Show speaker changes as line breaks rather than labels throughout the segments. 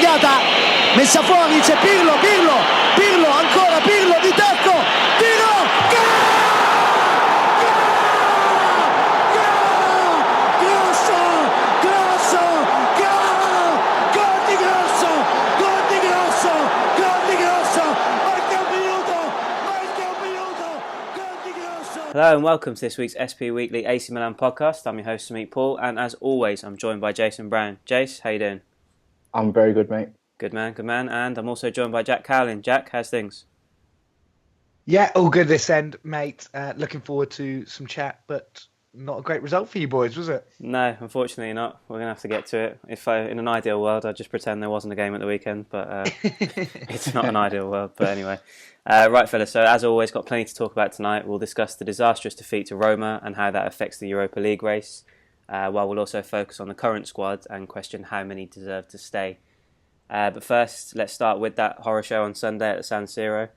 sbagliata, messa fuori, c'è Pirlo, ancora Pirlo di tacco, tiro,
Hello and welcome to this week's SP Weekly AC Milan podcast. I'm your host, Samit Paul, and as always, I'm joined by Jason Brown. Jace, how you doing?
I'm very good, mate.
Good man. And I'm also joined by Jack Cowlin. Jack, how's things?
Yeah, all good this end, mate. Looking forward to some chat, but not a great result for you boys, was it?
No, unfortunately not. We're going to have to get to it. If in an ideal world, I'd just pretend there wasn't a game at the weekend, but it's not an ideal world. But anyway. Right, fellas, so as always, got plenty to talk about tonight. We'll discuss the disastrous defeat to Roma and how that affects the Europa League race, while we'll also focus on the current squad and question how many deserve to stay. But first, let's start with that horror show on Sunday at the San Siro.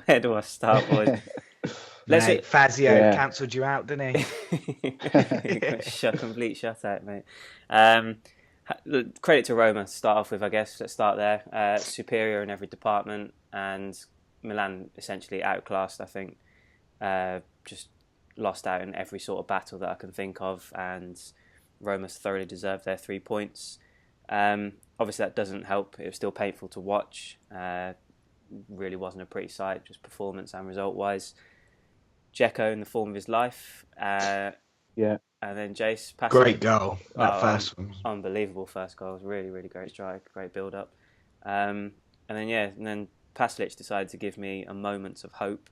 Where do I start, boys?
Mate, Fazio cancelled you out, didn't he?
Complete shutout, mate. Credit to Roma to start off with, I guess. Let's start there. Superior in every department, and Milan essentially outclassed, I think. Just lost out in every sort of battle that I can think of, and Roma's thoroughly deserved their 3 points. Obviously, that doesn't help. It was still painful to watch. Really wasn't a pretty sight, just performance and result-wise. Dzeko in the form of his life.
Yeah.
And then Jace.
Great goal, that first one.
Unbelievable first goal. It was really, really great strike, great build-up. And then Pasalic decided to give me a moment of hope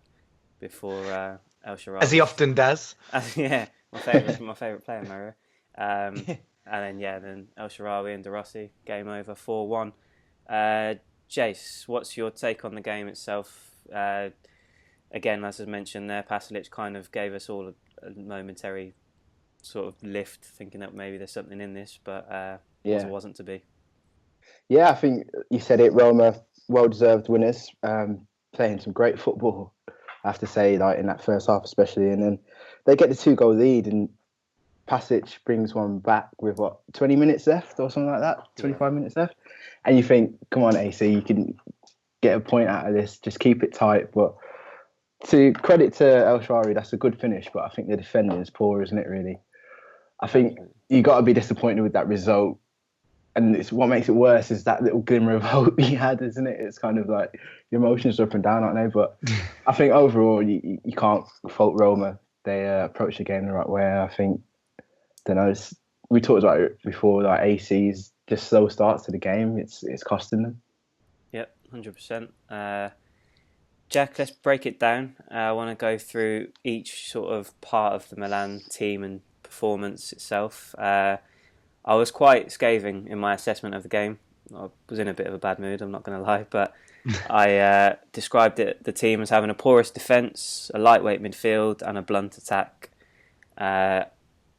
before El Shaarawy.
As he often does.
Yeah, my favourite player, Mario. And then El Shaarawy and De Rossi, game over, 4-1. Jace, what's your take on the game itself? Again, as I mentioned there, Pasalic kind of gave us all a momentary sort of lift, thinking that maybe there's something in this, but it wasn't to be.
Yeah, I think you said it, Roma, well-deserved winners, playing some great football, I have to say, like in that first half especially, and then they get the 2-goal lead, and Pasalic brings one back with, 20 minutes left or something like that, 25 minutes left, and you think, come on, AC, you can get a point out of this, just keep it tight, but to credit to El Shaarawy, that's a good finish, but I think the defending is poor, isn't it, really? I think you got to be disappointed with that result. And what makes it worse is that little glimmer of hope he had, isn't it? It's kind of like your emotions are up and down, aren't they? But I think overall, you can't fault Roma. They approached the game the right way. I think, we talked about it before, like AC's just slow starts to the game. It's costing them.
Yep, 100%. Jack, let's break it down. I want to go through each sort of part of the Milan team and performance itself. I was quite scathing in my assessment of the game. I was in a bit of a bad mood, I'm not going to lie, but I described the team as having a porous defence, a lightweight midfield and a blunt attack.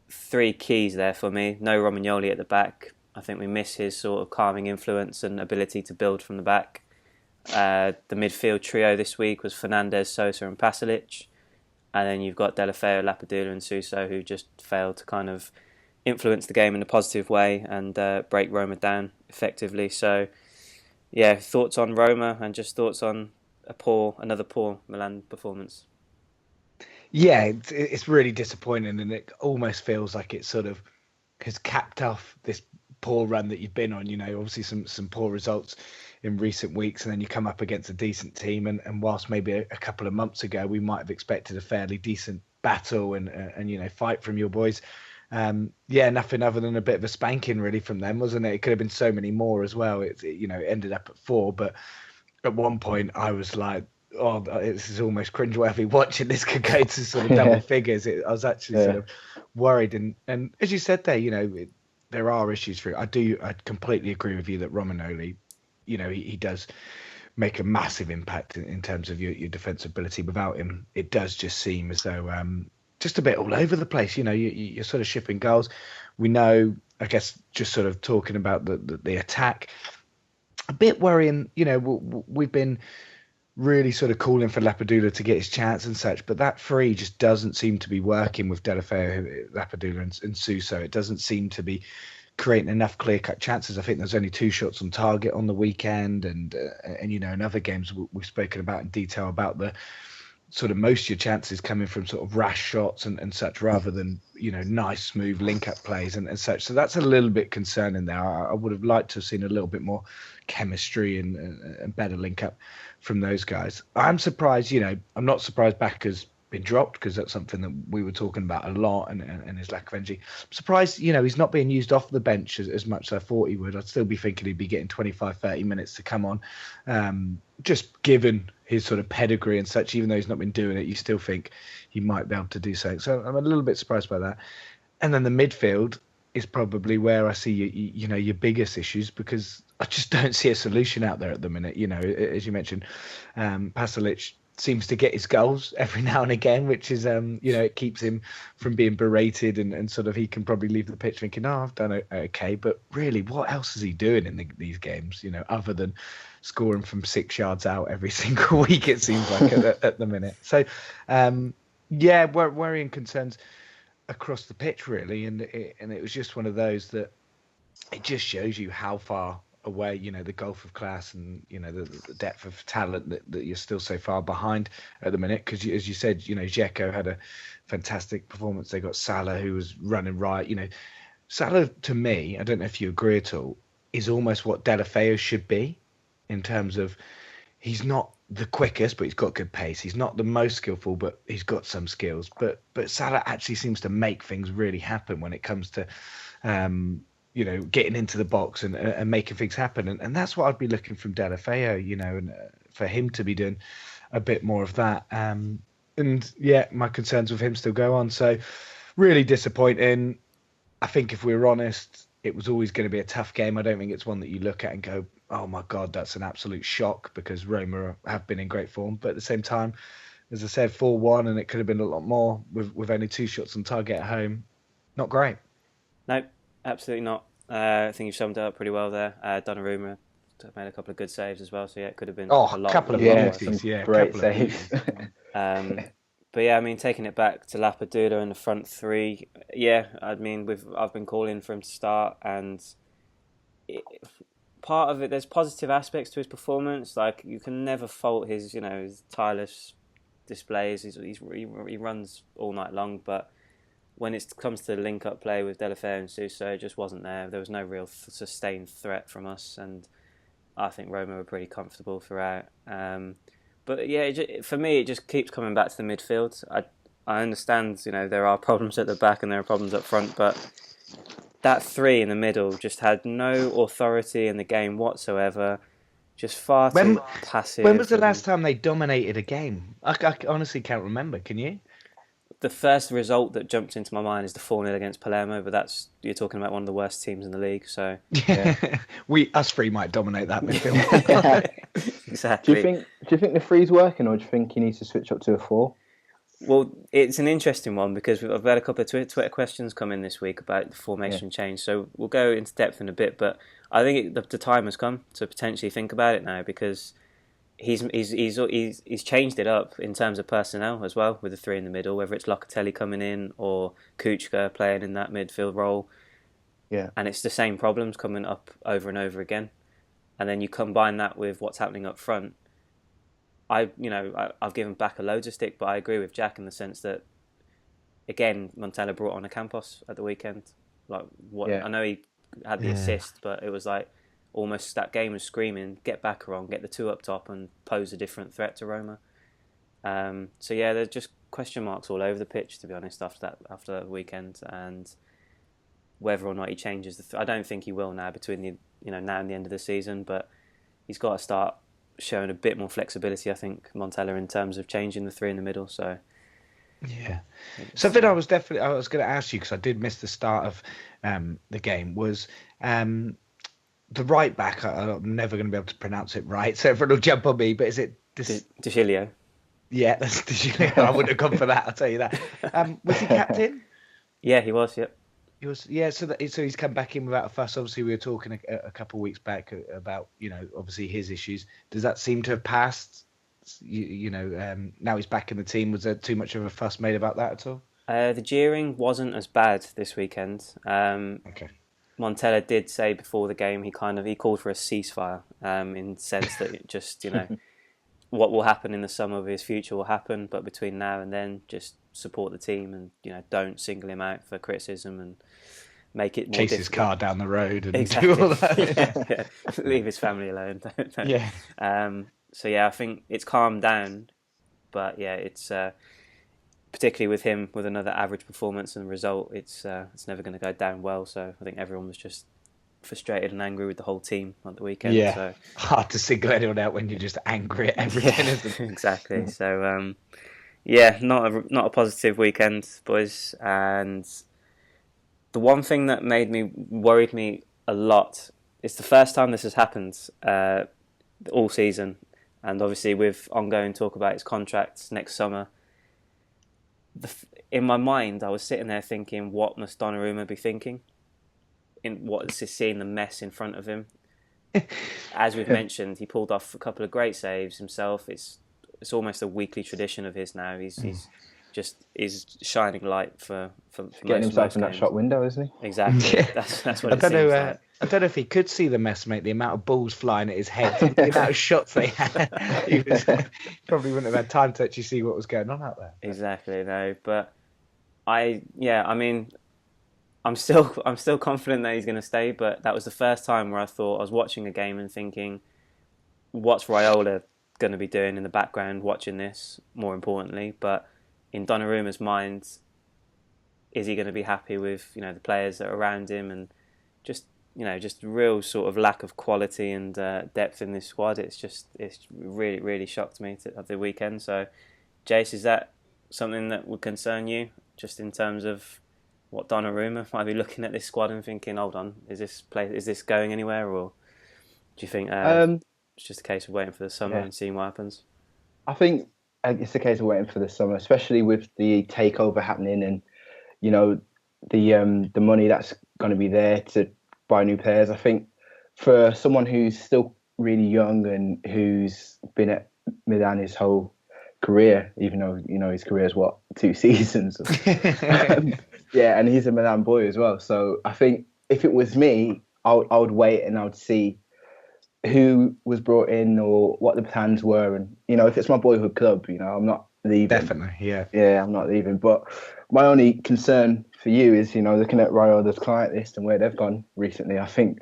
3 keys there for me. No Romagnoli at the back. I think we miss his sort of calming influence and ability to build from the back. The midfield trio this week was Fernandes, Sosa and Pasalic. And then you've got Deulofeu, Lapadula and Suso, who just failed to kind of influence the game in a positive way and break Roma down effectively. So, yeah, thoughts on Roma and just thoughts on another poor Milan performance.
Yeah, it's really disappointing, and it almost feels like it sort of has capped off this poor run that you've been on. You know, obviously some poor results in recent weeks, and then you come up against a decent team, and whilst maybe a couple of months ago we might have expected a fairly decent battle and fight from your boys, nothing other than a bit of a spanking really from them, wasn't it? It could have been so many more as well. It ended up at 4, but at one point I was like, oh, this is almost cringeworthy watching this could go to sort of double figures. I was actually sort of worried, and as you said there, there are issues for it. I completely agree with you that Romagnoli, he does make a massive impact in terms of your defensibility. Without him, it does just seem as though just a bit all over the place. You're sort of shipping goals. We know, I guess, just sort of talking about the attack, a bit worrying. We've been really sort of calling for Lapadula to get his chance and such, but that three just doesn't seem to be working with Deulofeu, Lapadula and Suso. It doesn't seem to be creating enough clear-cut chances. I think there's only 2 shots on target on the weekend, and in other games we've spoken about in detail about the sort of most of your chances coming from sort of rash shots and such, rather than nice smooth link-up plays and such. So that's a little bit concerning there. I would have liked to have seen a little bit more chemistry and better link-up from those guys. I'm surprised. I'm not surprised Backer's been dropped, because that's something that we were talking about a lot, and his lack of energy. I'm surprised, he's not being used off the bench as much as I thought he would. I'd still be thinking he'd be getting 25-30 minutes to come on. Just given his sort of pedigree and such, even though he's not been doing it, you still think he might be able to do so. So I'm a little bit surprised by that. And then the midfield is probably where I see your biggest issues, because I just don't see a solution out there at the minute. As you mentioned, Pasalic seems to get his goals every now and again, which is it keeps him from being berated, and sort of he can probably leave the pitch thinking, oh, I've done okay. But really, what else is he doing in these games, other than scoring from 6 yards out every single week, it seems like at the minute. So worrying concerns across the pitch, really, and it was just one of those that it just shows you how far away, the gulf of class and the depth of talent that you're still so far behind at the minute. Because as you said, Dzeko had a fantastic performance. They got Salah, who was running right. Salah, to me, I don't know if you agree at all, is almost what Deulofeu should be, in terms of he's not the quickest, but he's got good pace. He's not the most skillful, but he's got some skills. But Salah actually seems to make things really happen when it comes to getting into the box and making things happen. And that's what I'd be looking from Deulofeu, and for him to be doing a bit more of that. My concerns with him still go on. So really disappointing. I think if we're honest, it was always going to be a tough game. I don't think it's one that you look at and go, oh my God, that's an absolute shock, because Roma have been in great form. But at the same time, as I said, 4-1, and it could have been a lot more with only 2 shots on target at home. Not great.
No, absolutely not. I think you've summed it up pretty well there. Donnarumma made a couple of good saves as well, so it could have been a lot.
Couple of great saves.
But yeah, I mean, taking it back to Lapadula in the front three, I've been calling for him to start, and part of it, there's positive aspects to his performance. Like, you can never fault his tireless displays. He runs all night long, but when it comes to the link-up play with Deulofeu and Suso, it just wasn't there. There was no real sustained threat from us, and I think Roma were pretty comfortable throughout. For me, it just keeps coming back to the midfield. I understand, there are problems at the back and there are problems up front, but that 3 in the middle just had no authority in the game whatsoever. Just far too passive.
When was the last time they dominated a game? I honestly can't remember. Can you?
The first result that jumped into my mind is the 4-0 against Palermo, but you're talking about one of the worst teams in the league. So
us 3 might dominate that midfield.
Exactly.
Do you think the 3's working, or do you think he needs to switch up to a 4?
Well, it's an interesting one, because I've had a couple of Twitter questions come in this week about the formation change. So we'll go into depth in a bit, but I think the time has come to potentially think about it now, because he's changed it up in terms of personnel as well, with the 3 in the middle, whether it's Locatelli coming in or Kuchka playing in that midfield role.
Yeah.
And it's the same problems coming up over and over again. And then you combine that with what's happening up front. I've given back a loads of stick, but I agree with Jack in the sense that, again, Montella brought on a Campos at the weekend. I know he had the assist, but it was like, almost that game was screaming, get Baccaron, get the 2 up top and pose a different threat to Roma. There's just question marks all over the pitch, to be honest, after the weekend, and whether or not he changes I don't think he will now, between now and the end of the season, but he's got to start showing a bit more flexibility, I think, Montella, in terms of changing the 3 in the middle. So
something I was going to ask you, because I did miss the start of the game, was the right back. I'm never going to be able to pronounce it right, so everyone will jump on me. But is it
DeCilio?
Yeah, that's DeCilio. I wouldn't have gone for that, I'll tell you that. Was he captain?
Yeah, he was. Yep.
He was. Yeah, so he's come back in without a fuss. Obviously, we were talking a couple of weeks back about obviously his issues. Does that seem to have passed? Now he's back in the team. Was there too much of a fuss made about that at all?
The jeering wasn't as bad this weekend.
Okay.
Montella did say before the game he called for a ceasefire, in the sense that it just, what will happen in the summer of his future will happen, but between now and then, just support the team and don't single him out for criticism and make it more
chase
difficult.
His car down the road and
exactly.
do all that.
Yeah. Leave his family alone. Don't.
Yeah.
So yeah, I think it's calmed down, but yeah, it's particularly with him with another average performance and result, it's never going to go down well. So I think everyone was just frustrated and angry with the whole team at the weekend.
Yeah,
so
hard to single anyone out when you're just angry at everything. Isn't it?
Exactly. So yeah, not a positive weekend, boys. And the one thing that worried me a lot, it's the first time this has happened all season, and obviously with ongoing talk about his contracts next summer. In my mind, I was sitting there thinking, what must Donnarumma be thinking? Seeing the mess in front of him. As we've mentioned, he pulled off a couple of great saves himself. It's almost a weekly tradition of his now. He's shining light for
getting himself in that shot window, isn't he?
Exactly.
Yeah.
That's what it seems like.
I don't know if he could see the mess, mate. The amount of balls flying at his head, the amount of shots they had. He probably wouldn't have had time to actually see what was going on out there.
Exactly, no. But I'm still confident that he's going to stay. But that was the first time where I thought I was watching a game and thinking, what's Raiola going to be doing in the background watching this? More importantly, but in Donnarumma's mind, is he going to be happy with the players that are around him and just real sort of lack of quality and depth in this squad? It's really, really shocked me at the weekend. So, Jace, is that something that would concern you, just in terms of what Donnarumma might be looking at this squad and thinking, hold on, is this going anywhere, or do you think it's just a case of waiting for the summer and seeing what happens?
I think it's a case of waiting for the summer, especially with the takeover happening and the money that's going to be there to buy new players. I think for someone who's still really young and who's been at Milan his whole career, even though his career is 2 seasons. Yeah, and he's a Milan boy as well. So I think if it was me, I would wait and I would see who was brought in or what the plans were, and if it's my boyhood club, I'm not leaving.
Definitely, yeah.
Yeah, I'm not leaving. But my only concern for you is, looking at Raiola's client list and where they've gone recently. I think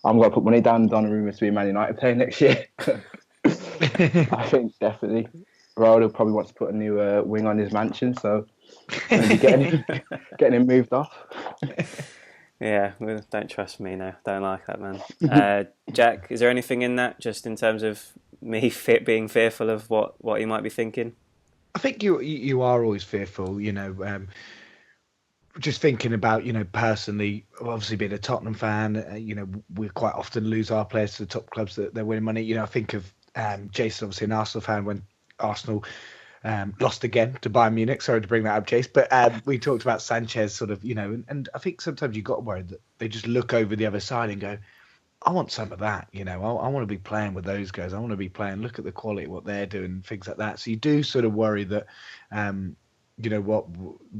I'm going to put money down on Donnarumma to be a Man United player next year. I think definitely Raiola probably wants to put a new wing on his mansion, so maybe getting him moved off.
Yeah, don't trust me now. Don't like that, man. Jack, is there anything in that, just in terms of me being fearful of what he might be thinking?
I think you are always fearful, just thinking about, personally, obviously being a Tottenham fan, we quite often lose our players to the top clubs that they're winning money. I think of Jason, obviously an Arsenal fan, when Arsenal lost again to Bayern Munich. Sorry to bring that up, Chase, but we talked about Sanchez sort of, and I think sometimes you've got to worry that they just look over the other side and go, I want some of that, I want to be playing with those guys. I want to be playing, look at the quality of what they're doing, things like that. So you do sort of worry that,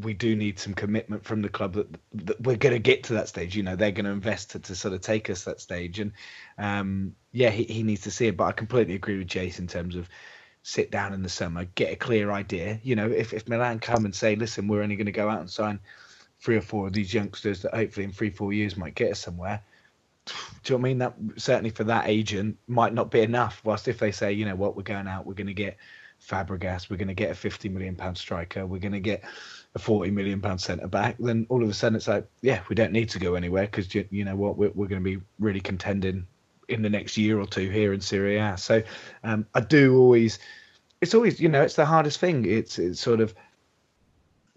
we do need some commitment from the club that we're going to get to that stage. They're going to invest to sort of take us that stage. And he needs to see it. But I completely agree with Jason in terms of sit down in the summer, get a clear idea. If Milan come and say, listen, we're only going to go out and sign 3 or 4 of these youngsters that hopefully in 3-4 years might get us somewhere. Do you know what I mean? That certainly for that agent might not be enough. Whilst if they say, we're going out, we're going to get Fabregas, we're going to get a £50 million striker, we're going to get a £40 million centre back, then all of a sudden it's like, yeah, we don't need to go anywhere because you know what, we're going to be really contending in the next year or two here in Serie A. So I do always, it's always, it's the hardest thing. It's sort of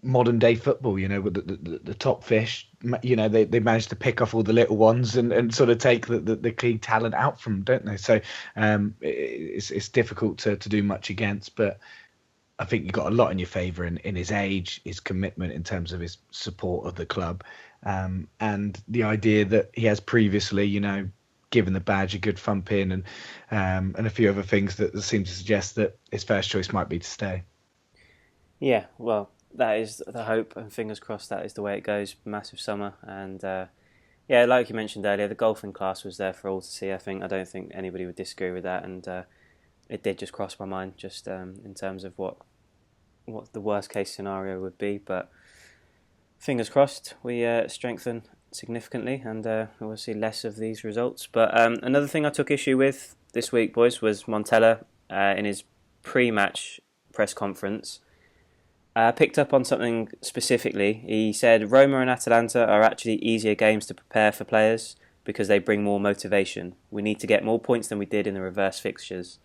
modern day football, with the top fish, they manage to pick off all the little ones and sort of take the key talent out from them, don't they? So it's difficult to do much against, but I think you've got a lot in your favour in his age, his commitment in terms of his support of the club, and the idea that he has previously, given the badge a good thump in and a few other things that seem to suggest that his first choice might be to stay.
Yeah, well, that is the hope, and fingers crossed that is the way it goes. Massive summer, and Yeah, like you mentioned earlier, the golfing class was there for all to see. I don't think anybody would disagree with that, and it did just cross my mind just in terms of what the worst case scenario would be. But fingers crossed, we strengthen significantly, and we'll see less of these results. But another thing I took issue with this week, boys, was Montella in his pre-match press conference. Picked up on something specifically. He said Roma and Atalanta are actually easier games to prepare for players because they bring more motivation. We need to get more points than we did in the reverse fixtures.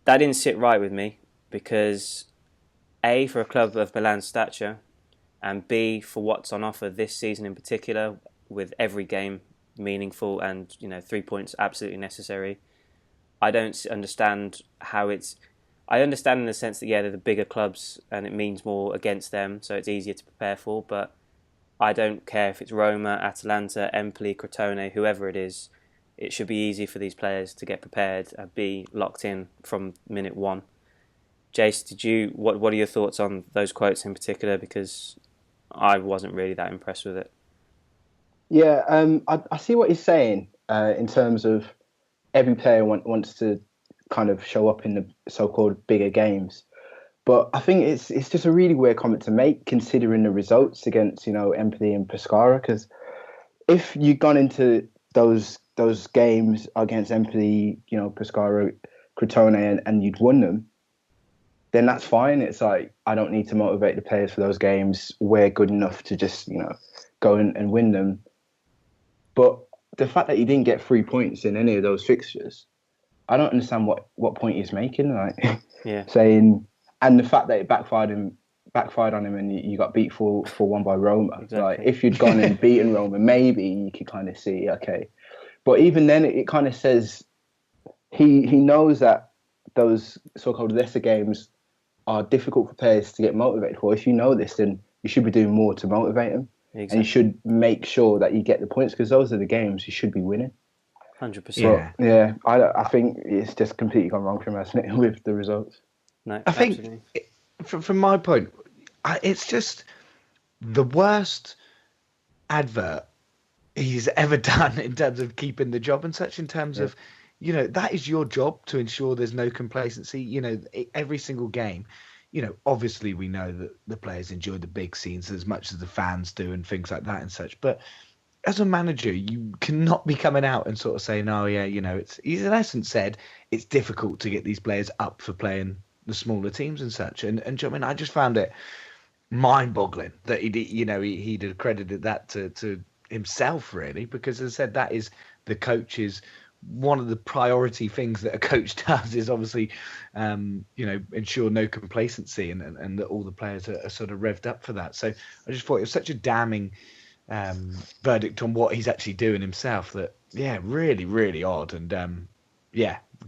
That didn't sit right with me because A, for a club of Milan's stature, and B, for what's on offer this season in particular, with every game meaningful and 3 points absolutely necessary. I don't understand how it's... I understand in the sense that, they're the bigger clubs and it means more against them, so it's easier to prepare for, but I don't care if it's Roma, Atalanta, Empoli, Crotone, whoever it is. It should be easy for these players to get prepared and be locked in from minute one. Jace, what are your thoughts on those quotes in particular? Because I wasn't really that impressed with it.
Yeah, I see what he's saying in terms of every player wants to kind of show up in the so-called bigger games. But I think it's just a really weird comment to make considering the results against, Empoli and Pescara. Because if you'd gone into those games against Empoli, Pescara, Crotone, and you'd won them, then that's fine. It's like, I don't need to motivate the players for those games. We're good enough to just, go and win them. But the fact that you didn't get 3 points in any of those fixtures, I don't understand what point he's making. Like, saying, and the fact that it backfired on him, and you got beat 4-1 by Roma.
Exactly.
Like, if you'd gone and beaten Roma, maybe you could kind of see, okay. But even then, it kind of says he knows that those so-called lesser games are difficult for players to get motivated for. If you know this, then you should be doing more to motivate them. Exactly. And you should make sure that you get the points because those are the games you should be winning.
100%.
Yeah, I think it's just completely gone wrong for him, hasn't it, with the results?
No,
I think, from my point, it's just the worst advert he's ever done in terms of keeping the job and such, in terms of, that is your job to ensure there's no complacency. Every single game, obviously we know that the players enjoy the big scenes as much as the fans do and things like that and such. But as a manager, you cannot be coming out and sort of saying, oh, yeah, he's in essence said it's difficult to get these players up for playing the smaller teams and such. And I just found it mind-boggling that he'd accredited that to himself, really, because as I said, that is the coach's one of the priority things that a coach does is obviously, ensure no complacency and that all the players are sort of revved up for that. So I just thought it was such a damning verdict on what he's actually doing himself that, really, really odd. And,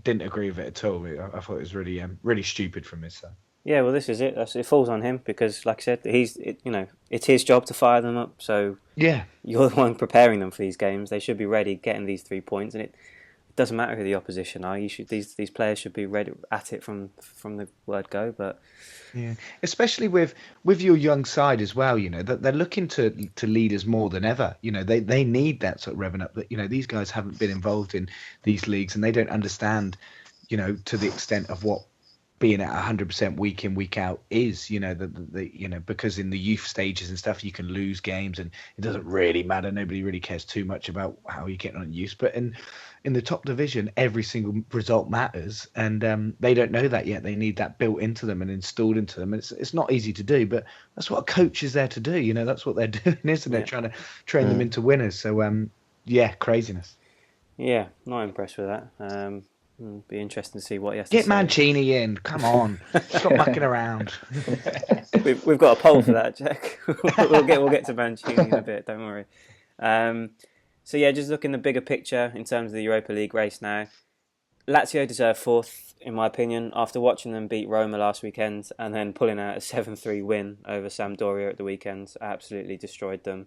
didn't agree with it at all. I thought it was really, really stupid from his side.
Yeah, well, this is it. It falls on him because, like I said, it's his job to fire them up. So you're the one preparing them for these games. They should be ready, getting these 3 points, and it doesn't matter who the opposition are. These players should be ready at it from the word go. But
especially with your young side as well. That they're looking to leaders more than ever. They need that sort of revving up. That these guys haven't been involved in these leagues and they don't understand. To the extent of what being at 100% week in, week out is, because in the youth stages and stuff, you can lose games and it doesn't really matter. Nobody really cares too much about how you're getting on youth. But in the top division, every single result matters. And they don't know that yet. They need that built into them and installed into them. And it's not easy to do, but that's what a coach is there to do. That's what they're doing, isn't it? Trying to train them into winners. So, craziness.
Yeah, not impressed with that. Be interesting to see what he has to
say.
Get
Mancini in. Come on. Stop mucking around.
We've got a poll for that, Jack. we'll get to Mancini in a bit, don't worry. Just looking the bigger picture in terms of the Europa League race now. Lazio deserve fourth, in my opinion, after watching them beat Roma last weekend and then pulling out a 7-3 win over Sampdoria at the weekend. Absolutely destroyed them.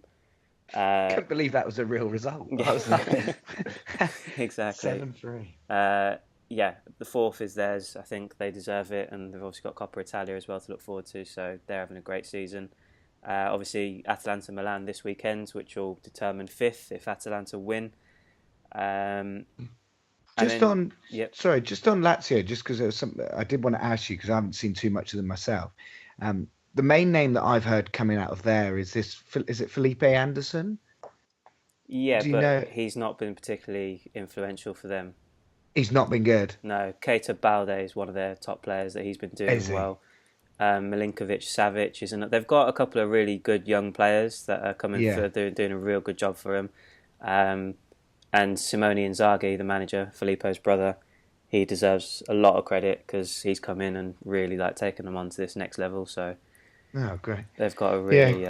Couldn't believe that was a real result.
Yeah. Exactly.
7-3.
The fourth is theirs. I think they deserve it, and they've also got Coppa Italia as well to look forward to. So they're having a great season. Obviously, Atalanta Milan this weekend, which will determine 5th if Atalanta win.
Just on Lazio, just because there was something I did want to ask you because I haven't seen too much of them myself. The main name that I've heard coming out of there is it Felipe Anderson?
Yeah, but he's not been particularly influential for them.
He's not been good.
No, Keita Balde is one of their top players that he's been doing well. Milinkovic Savic isn't. They've got a couple of really good young players that are coming for doing a real good job for him. And Simone Inzaghi, the manager, Filippo's brother, he deserves a lot of credit because he's come in and really taken them on to this next level. So,
great.
They've got a really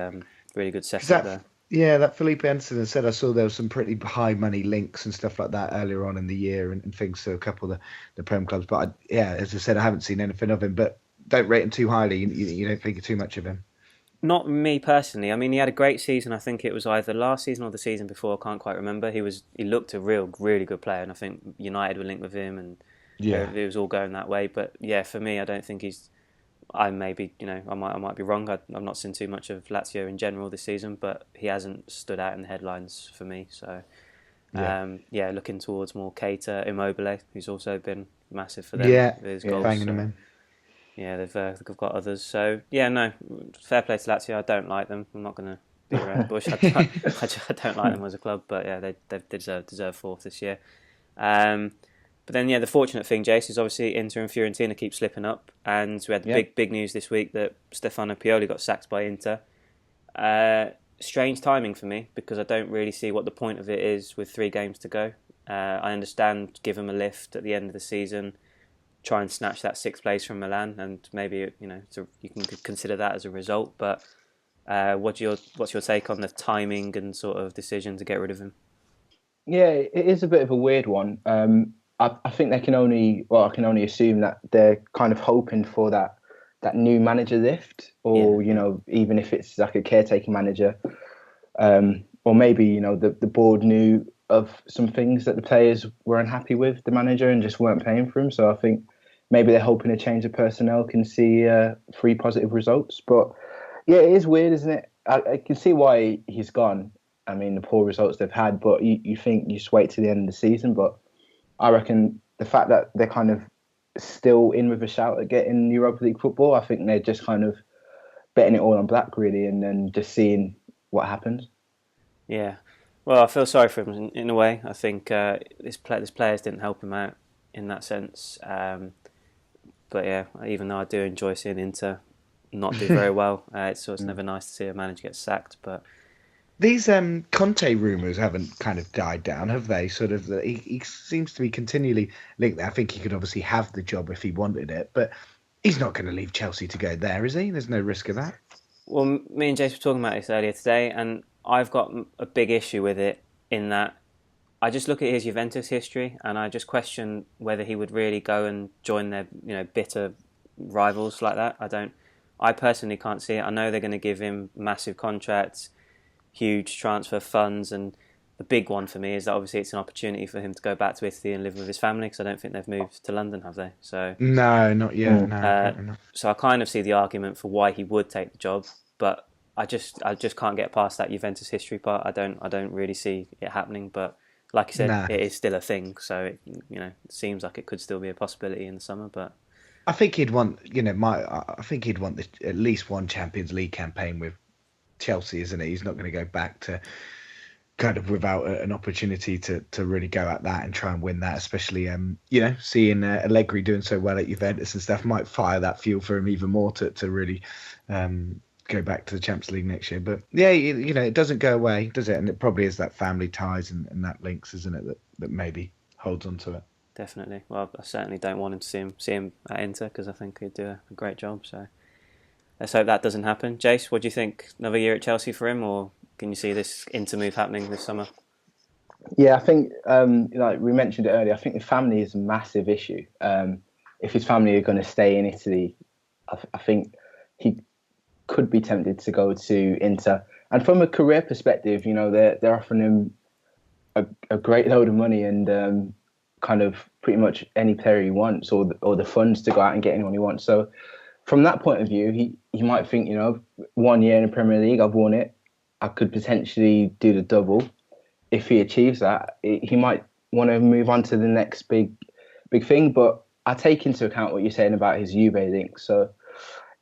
really good setup there.
Yeah, that Felipe Anderson said I saw there was some pretty high money links and stuff like that earlier on in the year and things to a couple of the Prem clubs. But as I said, I haven't seen anything of him. But don't rate him too highly. You don't think too much of him. Not
me personally. I mean, he had a great season. I think it was either last season or the season before. I can't quite remember. He looked a really good player, and I think United were linked with him, and it was all going that way. But for me, I don't think he's. I might be wrong. I've not seen too much of Lazio in general this season, but he hasn't stood out in the headlines for me. So, looking towards more Keita, Immobile, who's also been massive for them. With his goals,
banging them in.
Yeah, they've got others. So fair play to Lazio. I don't like them. I'm not going to beat around the bush. I don't like them as a club, but they deserve 4th this year. But then the fortunate thing, Jace, is obviously Inter and Fiorentina keep slipping up, and we had the big news this week that Stefano Pioli got sacked by Inter. Strange timing for me because I don't really see what the point of it is with 3 games to go. I understand give them a lift at the end of the season. Try and snatch that 6th place from Milan, and maybe you can consider that as a result. But what's your take on the timing and sort of decision to get rid of him?
Yeah, it is a bit of a weird one. I think I can only assume that they're kind of hoping for that new manager lift, or even if it's like a caretaker manager, or maybe the board knew of some things that the players were unhappy with the manager and just weren't paying for him. So I think maybe they're hoping a change of personnel can see 3 positive results. But it is weird, isn't it? I can see why he's gone. I mean, the poor results they've had, but you think you just wait to the end of the season. But I reckon the fact that they're kind of still in with a shout at getting Europa League football, I think they're just kind of betting it all on black, really, and then just seeing what happens.
Yeah. Well, I feel sorry for him in a way. I think his players didn't help him out in that sense. But even though I do enjoy seeing Inter not do very well, it's never nice to see a manager get sacked. But
these Conte rumours haven't kind of died down, have they? Sort of, he seems to be continually linked there. I think he could obviously have the job if he wanted it, but he's not going to leave Chelsea to go there, is he? There's no risk of that.
Well, me and Jace were talking about this earlier today, and I've got a big issue with it in that I just look at his Juventus history and I just question whether he would really go and join their bitter rivals like that. I personally can't see it. I know they're going to give him massive contracts, huge transfer funds, and the big one for me is that obviously it's an opportunity for him to go back to Italy and live with his family, because I don't think they've moved to London, have they? So
no, not yet. No,
so I kind of see the argument for why he would take the job, but I just can't get past that Juventus history part. I don't really see it happening, but like you said, it is still a thing. So it seems like it could still be a possibility in the summer. But
I think he'd want at least one Champions League campaign with Chelsea, isn't he? He's not going to go back to kind of without an opportunity to really go at that and try and win that. Especially seeing Allegri doing so well at Juventus and stuff might fire that fuel for him even more to really go back to the Champions League next year. But it doesn't go away, does it? And it probably is that family ties and that links, isn't it, that maybe holds on to it.
Definitely. Well, I certainly don't want him to see him at Inter, because I think he'd do a great job. So let's hope that doesn't happen. Jace, what do you think? Another year at Chelsea for him, or can you see this Inter move happening this summer?
Yeah, I think like we mentioned it earlier, I think the family is a massive issue. If his family are going to stay in Italy, I think he could be tempted to go to Inter. And from a career perspective, they're offering him a great load of money and kind of pretty much any player he wants, or the funds to go out and get anyone he wants. So from that point of view, he might think, 1 year in the Premier League, I've won it. I could potentially do the double. If he achieves that, he might want to move on to the next big thing. But I take into account what you're saying about his Juve link. So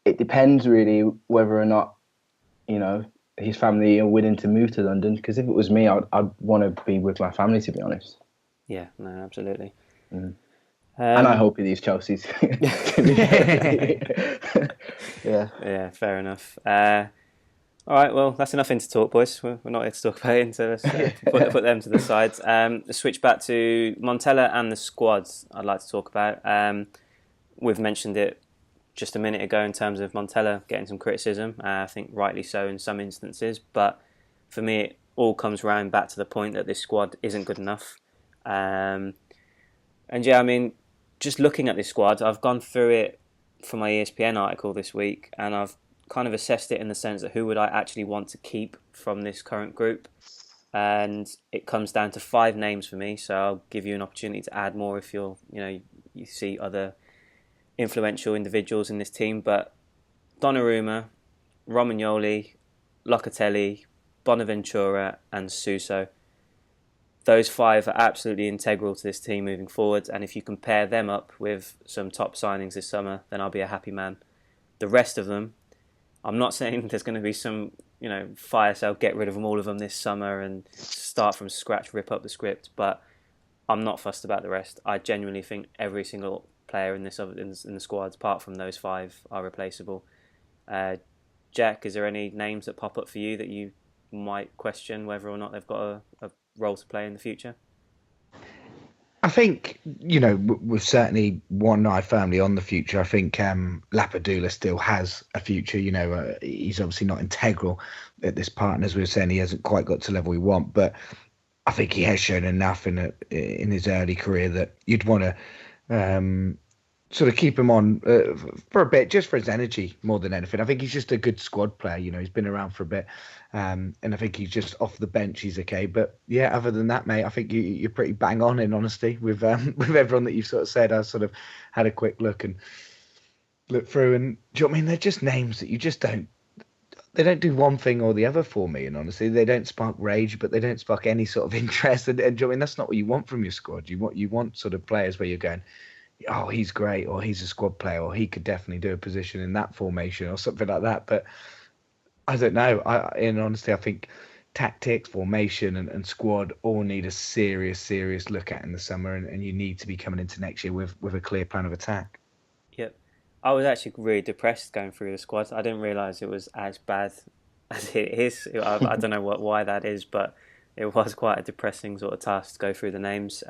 it depends really whether or not, his family are willing to move to London. Because if it was me, I'd want to be with my family, to be honest.
Yeah, no, absolutely.
And I hope he leaves Chelsea's.
Yeah, fair enough. All right, well, that's enough into talk, boys. We're not here to talk about it, so let's put them to the side. Let's switch back to Montella and the squads I'd like to talk about. We've mentioned it just a minute ago in terms of Montella getting some criticism. I think rightly so in some instances, but for me, it all comes round back to the point that this squad isn't good enough. And yeah, I mean, just looking at this squad, I've gone through it for my ESPN article this week, and I've kind of assessed it in the sense that who would I actually want to keep from this current group, and it comes down to 5 names for me. So I'll give you an opportunity to add more if you see other influential individuals in this team. But Donnarumma, Romagnoli, Locatelli, Bonaventura, and Suso. Those 5 are absolutely integral to this team moving forward, and if you compare them up with some top signings this summer, then I'll be a happy man. The rest of them, I'm not saying there's going to be some, fire sale, get rid of all of them this summer and start from scratch, rip up the script, but I'm not fussed about the rest. I genuinely think every single player in the squad, apart from those 5, are replaceable. Jack, is there any names that pop up for you that you might question whether or not they've got a role to play in the future?
I think, we've certainly one eye firmly on the future. I think Lapadula still has a future. He's obviously not integral at this part, and as we were saying, he hasn't quite got to the level we want. But I think he has shown enough in his early career that you'd want to sort of keep him on for a bit, just for his energy more than anything. I think he's just a good squad player. He's been around for a bit, and I think he's just off the bench. He's okay, but yeah, other than that, mate, I think you're pretty bang on in honesty with everyone that you've sort of said. I sort of had a quick look through, and do you know what I mean? They're just names that you just don't. They don't do one thing or the other for me, and honestly, they don't spark rage, but they don't spark any sort of interest. And do you know what I mean? That's not what you want from your squad. You want sort of players where you're going, oh, he's great, or he's a squad player, or he could definitely do a position in that formation or something like that. But I don't know. In honesty, I think tactics, formation, and squad all need a serious look at in the summer, and you need to be coming into next year with a clear plan of attack.
Yep. I was actually really depressed going through the squad. I didn't realise it was as bad as it is. I don't know why that is, but it was quite a depressing sort of task to go through the names.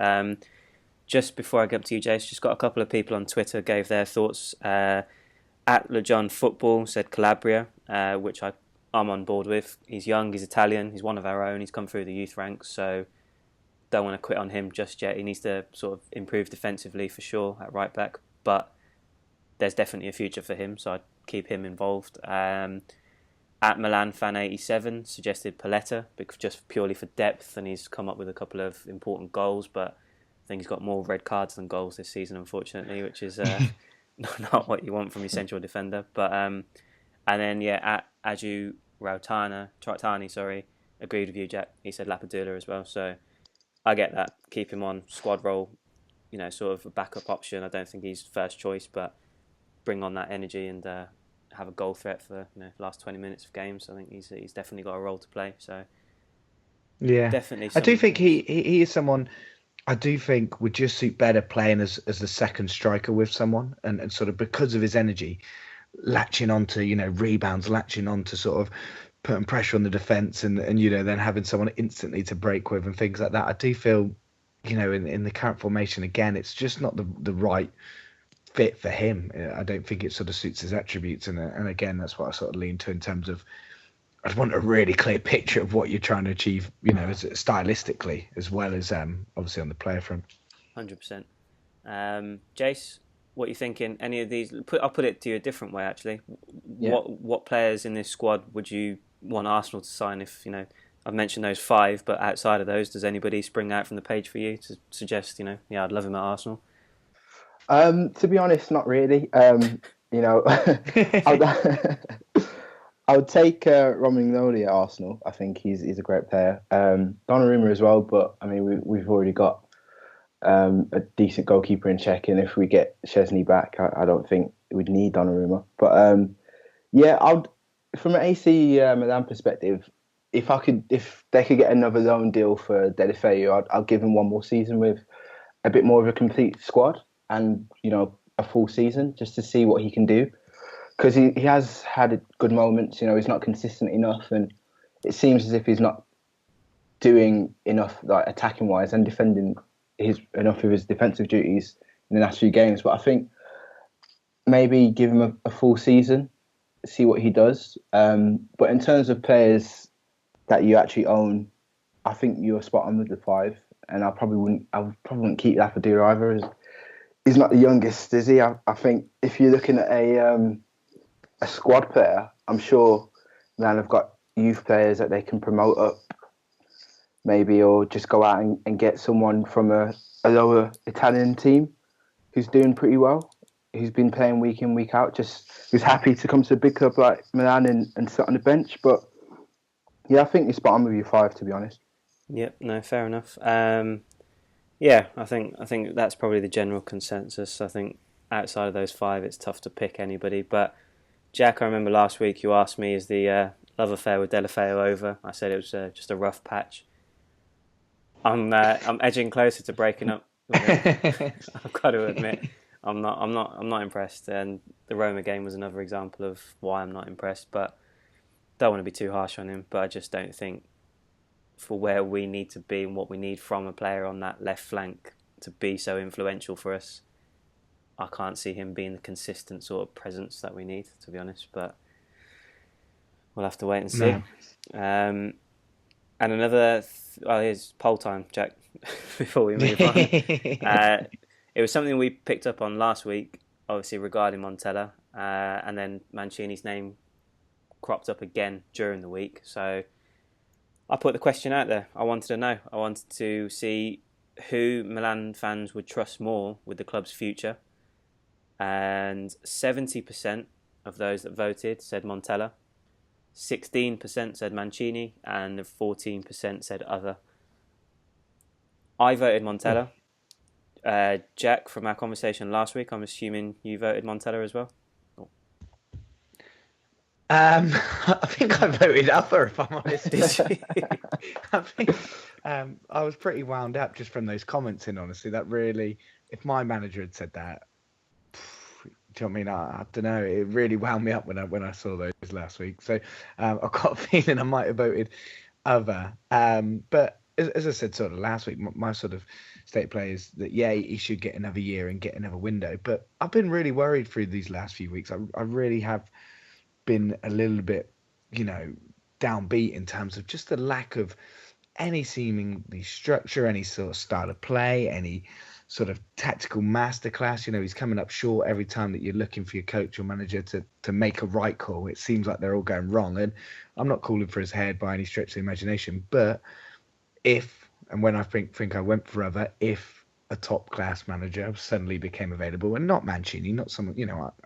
Just before I get up to you, Jace, just got a couple of people on Twitter gave their thoughts. At LeJohn Football said Calabria, which I'm on board with. He's young, he's Italian, he's one of our own, he's come through the youth ranks, so don't want to quit on him just yet. He needs to sort of improve defensively for sure at right back, but there's definitely a future for him, so I'd keep him involved. At Milan Fan 87 suggested Paletta, just purely for depth, and he's come up with a couple of important goals, but I think he's got more red cards than goals this season, unfortunately, which is not what you want from your central defender. But and then at Aju Trautani, agreed with you, Jack. He said Lapadula as well, so I get that. Keep him on squad role, sort of a backup option. I don't think he's first choice, but bring on that energy and have a goal threat for the last 20 minutes of games. I think he's definitely got a role to play. So
yeah,
definitely.
I do think he is someone. I do think would just suit better playing as the second striker with someone, and sort of because of his energy, latching onto rebounds, latching onto sort of putting pressure on the defence, and then having someone instantly to break with and things like that. I do feel in the current formation again, it's just not the right fit for him. I don't think it sort of suits his attributes, and again, that's what I sort of lean to in terms of I'd want a really clear picture of what you're trying to achieve, as stylistically as well as obviously on the player front.
100%. Jace, what are you thinking? Any of these? I'll put it to you a different way, actually.
Yeah.
What players in this squad would you want Arsenal to sign? If I've mentioned those 5, but outside of those, does anybody spring out from the page for you to suggest? I'd love him at Arsenal.
To be honest, not really. You know, I would take Romagnoli at Arsenal. I think he's a great player. Donnarumma as well, but I mean we've already got a decent goalkeeper in Czech, and if we get Szczesny back, I don't think we'd need Donnarumma. But yeah, I'd from an AC Milan perspective, if they could get another loan deal for Deulofeu, I'd give him one more season with a bit more of a complete squad and a full season just to see what he can do. Because he has had good moments, he's not consistent enough, and it seems as if he's not doing enough, like attacking wise and defending enough of his defensive duties in the last few games. But I think maybe give him a full season, see what he does. But in terms of players that you actually own, I think you're spot on with the 5, and I probably wouldn't keep Lapadura either. He's not the youngest, is he? I think if you're looking at a squad player, I'm sure Milan have got youth players that they can promote up, maybe, or just go out and get someone from a lower Italian team who's doing pretty well, who's been playing week in, week out, just who's happy to come to a big club like Milan and sit on the bench. But yeah, I think you're spot on with your 5, to be honest.
Yep, no, fair enough. Yeah, I think that's probably the general consensus. I think outside of those 5, it's tough to pick anybody, but Jack, I remember last week you asked me, is the love affair with Deulofeu over? I said it was just a rough patch. I'm edging closer to breaking up with it. I've got to admit, I'm not impressed. And the Roma game was another example of why I'm not impressed. But don't want to be too harsh on him. But I just don't think, for where we need to be and what we need from a player on that left flank to be so influential for us, I can't see him being the consistent sort of presence that we need, to be honest. But we'll have to wait and see. No. And another... here's poll time, Jack, before we move on. It was something we picked up on last week, obviously, regarding Montella. And then Mancini's name cropped up again during the week. So I put the question out there. I wanted to know. I wanted to see who Milan fans would trust more with the club's future. And 70% of those that voted said Montella, 16% said Mancini, and 14% said other. I voted Montella. Jack, from our conversation last week, I'm assuming you voted Montella as well?
I think I voted other, if I'm honest. I think I was pretty wound up just from those comments in, honestly. That really, if my manager had said that, do you know what I mean? I don't know. It really wound me up when I saw those last week. So I've got a feeling I might have voted other. But as I said sort of last week, my sort of state play is that, yeah, he should get another year and get another window. But I've been really worried through these last few weeks. I really have been a little bit, downbeat in terms of just the lack of any seemingly structure, any sort of style of play, any sort of tactical masterclass. He's coming up short every time that you're looking for your coach or manager to make a right call. It seems like they're all going wrong. And I'm not calling for his head by any stretch of the imagination, but when I think I went for other, if a top class manager suddenly became available, and not Mancini, not someone,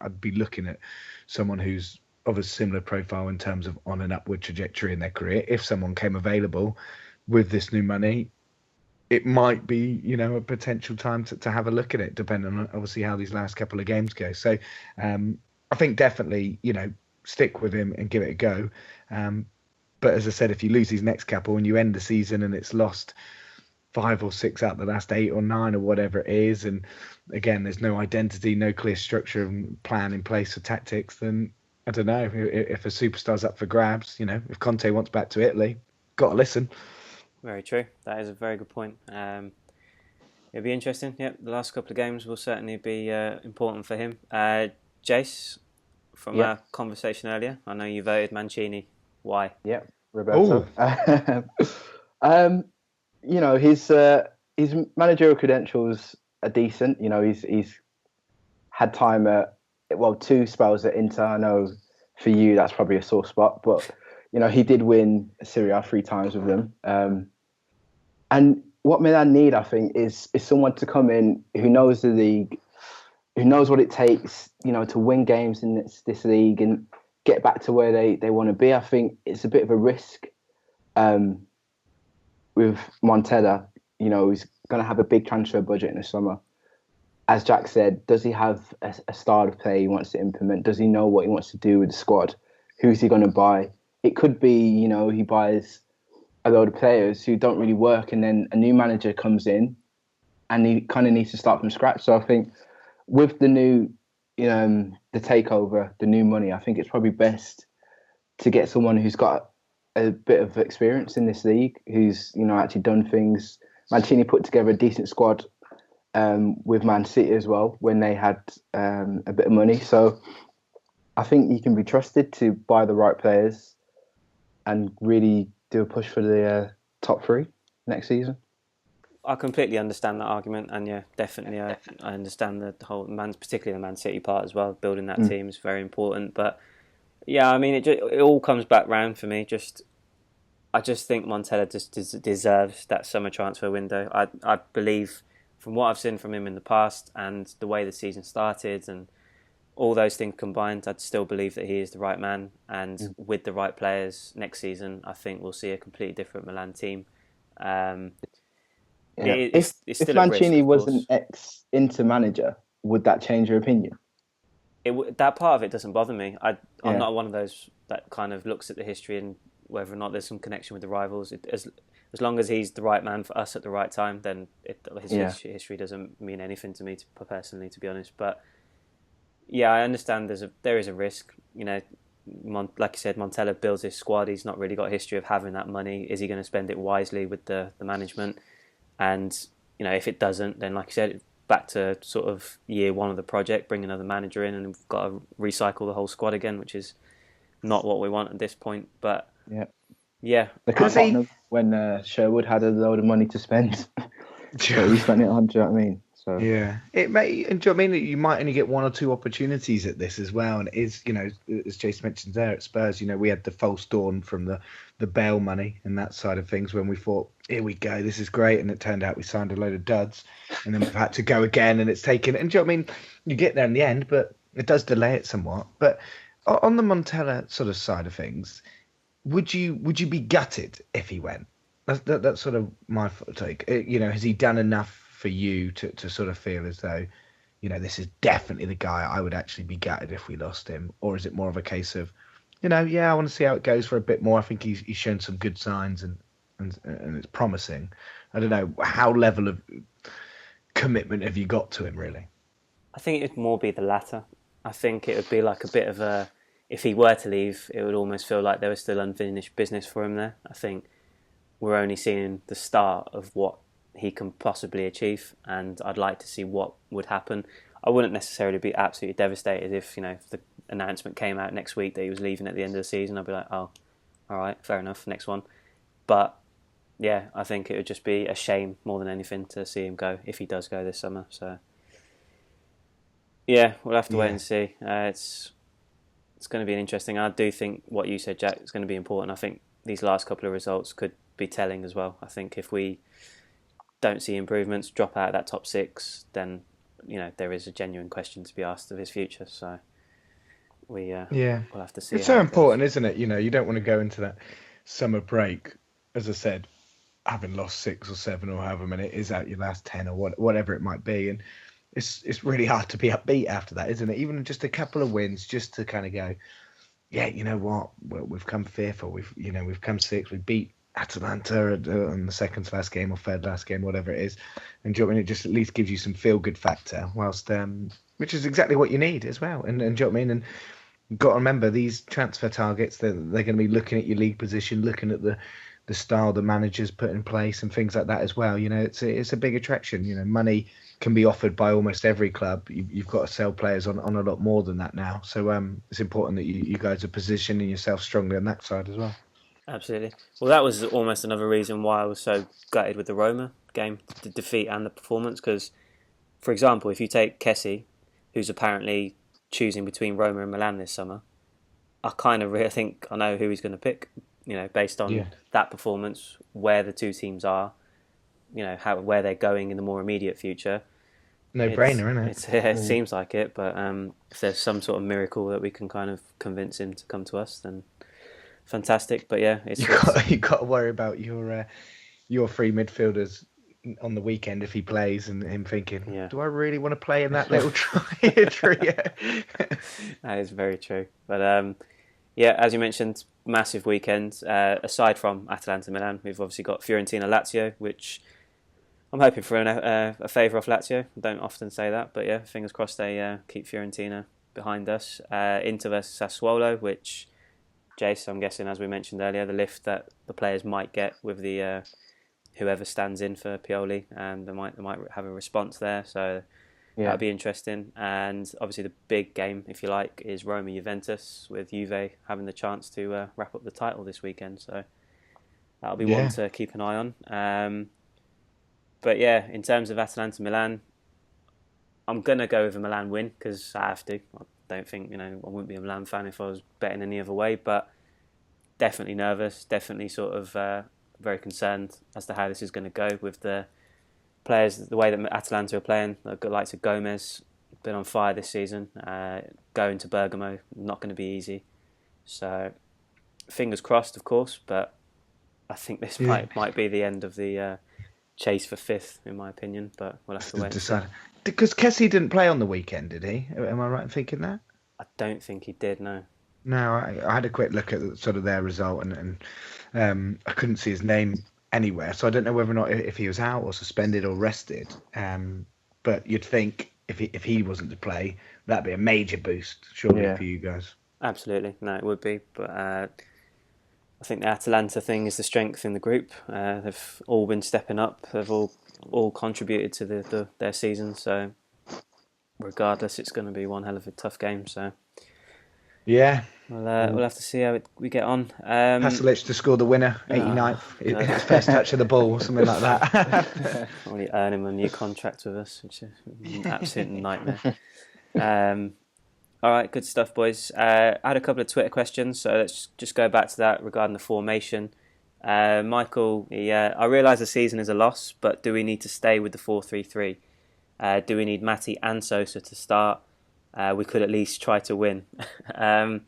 I'd be looking at someone who's of a similar profile in terms of on an upward trajectory in their career. If someone came available with this new money, it might be, a potential time to have a look at it, depending on obviously how these last couple of games go. So I think definitely, stick with him and give it a go. But as I said, if you lose these next couple and you end the season and it's lost 5 or 6 out the last 8 or 9 or whatever it is, and again, there's no identity, no clear structure and plan in place for tactics, then I don't know. If a superstar's up for grabs, if Conte wants back to Italy, got to listen.
Very true. That is a very good point. It'll be interesting. Yep, the last couple of games will certainly be important for him. Jace, from our conversation earlier, I know you voted Mancini. Why?
Yep, Roberto. His managerial credentials are decent. He's had time at 2 spells at Inter. I know for you that's probably a sore spot, but he did win Serie A 3 times with them. And what Milan need, I think, is someone to come in who knows the league, who knows what it takes, to win games in this league and get back to where they want to be. I think it's a bit of a risk with Montella. He's going to have a big transfer budget in the summer. As Jack said, does he have a style of play he wants to implement? Does he know what he wants to do with the squad? Who's he going to buy? It could be, he buys a load of players who don't really work, and then a new manager comes in and he kind of needs to start from scratch. So I think with the new, the takeover, the new money, I think it's probably best to get someone who's got a bit of experience in this league, who's, actually done things. Mancini put together a decent squad with Man City as well when they had a bit of money. So I think you can be trusted to buy the right players and really do a push for the top three next season.
I completely understand that argument, and yeah, definitely I understand the whole particularly the Man City part as well. Building that team is very important, but yeah, I mean it all comes back round for me. I just think Montella just deserves that summer transfer window. I believe from what I've seen from him in the past and the way the season started and all those things combined, I'd still believe that he is the right man. And with the right players next season, I think we'll see a completely different Milan team. It's
if Mancini was an ex-Inter manager, would that change your opinion?
That part of it doesn't bother me. I'm not one of those that kind of looks at the history and whether or not there's some connection with the rivals. As long as he's the right man for us at the right time, then his history doesn't mean anything to me personally, to be honest. But yeah, I understand there is a risk. Like you said, Montella builds his squad. He's not really got a history of having that money. Is he going to spend it wisely with the management? And if it doesn't, then like you said, back to sort of year one of the project, bring another manager in, and we've got to recycle the whole squad again, which is not what we want at this point. But yeah.
When Sherwood had a load of money to spend, so he spent it on. Do you know what I mean? So
yeah, it may. And do you know what I mean? You might only get one or two opportunities at this as well. And it is, as Jason mentioned there at Spurs, we had the false dawn from the Bale money and that side of things when we thought, here we go, this is great, and it turned out we signed a load of duds, and then we've had to go again, and it's taken. And do you know what I mean? You get there in the end, but it does delay it somewhat. But on the Montella sort of side of things, would you be gutted if he went? That's sort of my take. Has he done enough for you to sort of feel as though, this is definitely the guy I would actually be gutted if we lost him? Or is it more of a case of, I want to see how it goes for a bit more. I think he's shown some good signs and it's promising. I don't know, how level of commitment have you got to him, really?
I think it'd more be the latter. I think it would be like a bit of a, if he were to leave, it would almost feel like there was still unfinished business for him there. I think we're only seeing the start of what he can possibly achieve, and I'd like to see what would happen. I wouldn't necessarily be absolutely devastated if the announcement came out next week that he was leaving at the end of the season. I'd be like, oh, all right, fair enough, next one. But yeah, I think it would just be a shame more than anything to see him go if he does go this summer. So yeah, we'll have to wait and see. It's going to be interesting. I do think what you said, Jack, is going to be important. I think these last couple of results could be telling as well. I think if we don't see improvements, drop out of that top six, then there is a genuine question to be asked of his future. So we'll have to see.
It's so important, isn't it? You don't want to go into that summer break, as I said, having lost 6 or 7 or however many it is out your last 10 or whatever it might be, and it's really hard to be upbeat after that, isn't it? Even just a couple of wins, just to kind of go, yeah, you know what? Well, we've come 5th, or we've come 6th. We beat Atalanta on the second to last game or third last game, whatever it is, and do you know what I mean? It just at least gives you some feel good factor, whilst which is exactly what you need as well. And do you know what I mean? And you've got to remember these transfer targets. They're going to be looking at your league position, looking at the style the managers put in place and things like that as well. It's a big attraction. Money can be offered by almost every club. You've got to sell players on a lot more than that now. So it's important that you guys are positioning yourself strongly on that side as well.
Absolutely. Well, that was almost another reason why I was so gutted with the Roma game, the defeat and the performance. Because, for example, if you take Kessie, who's apparently choosing between Roma and Milan this summer, I kind of really think I know who he's going to pick. Based on that performance, where the two teams are, where they're going in the more immediate future.
No-brainer, isn't it?
It seems like it, but if there's some sort of miracle that we can kind of convince him to come to us, then fantastic. But yeah,
you got to worry about your three midfielders on the weekend if he plays, and him thinking, do I really want to play in that little trio?
That is very true. But yeah, as you mentioned, massive weekend. Aside from Atalanta Milan, we've obviously got Fiorentina Lazio, which I'm hoping for a favour off Lazio. I don't often say that, but yeah, fingers crossed they keep Fiorentina behind us. Inter versus Sassuolo, which, Jace, I'm guessing, as we mentioned earlier, the lift that the players might get with the whoever stands in for Pioli, and they might have a response there. So that'll be interesting. And obviously the big game, if you like, is Roma Juventus, with Juve having the chance to wrap up the title this weekend. So that'll be one to keep an eye on. But yeah, in terms of Atalanta Milan, I'm gonna go with a Milan win because I have to. I don't think I wouldn't be a Milan fan if I was betting any other way. But definitely nervous, definitely sort of very concerned as to how this is going to go with the players, the way that Atalanta are playing. The likes of Gomez, been on fire this season. Going to Bergamo, not going to be easy. So fingers crossed, of course, but I think this might be the end of the chase for fifth, in my opinion. But we'll have to wait.
Decide. Because Kessie didn't play on the weekend, did he? Am I right in thinking that?
I don't think he did, no.
No, I had a quick look at sort of their result, and I couldn't see his name anywhere. So I don't know whether or not if he was out or suspended or rested. But you'd think if he wasn't to play, that'd be a major boost, surely, for you guys.
Absolutely, no, it would be. But I think the Atalanta thing is the strength in the group. They've all been stepping up. They've all contributed to their season. So regardless, it's going to be one hell of a tough game. So.
Yeah.
We'll have to see how we get on.
Pasalic to score the winner, 89th. His first touch of the ball, something like that.
Only earn him a new contract with us, which is an absolute nightmare. All right, good stuff, boys. I had a couple of Twitter questions, so let's just go back to that regarding the formation. Michael, I realise the season is a loss, but do we need to stay with the 4-3-3? Do we need Matty and Sosa to start? We could at least try to win. I'm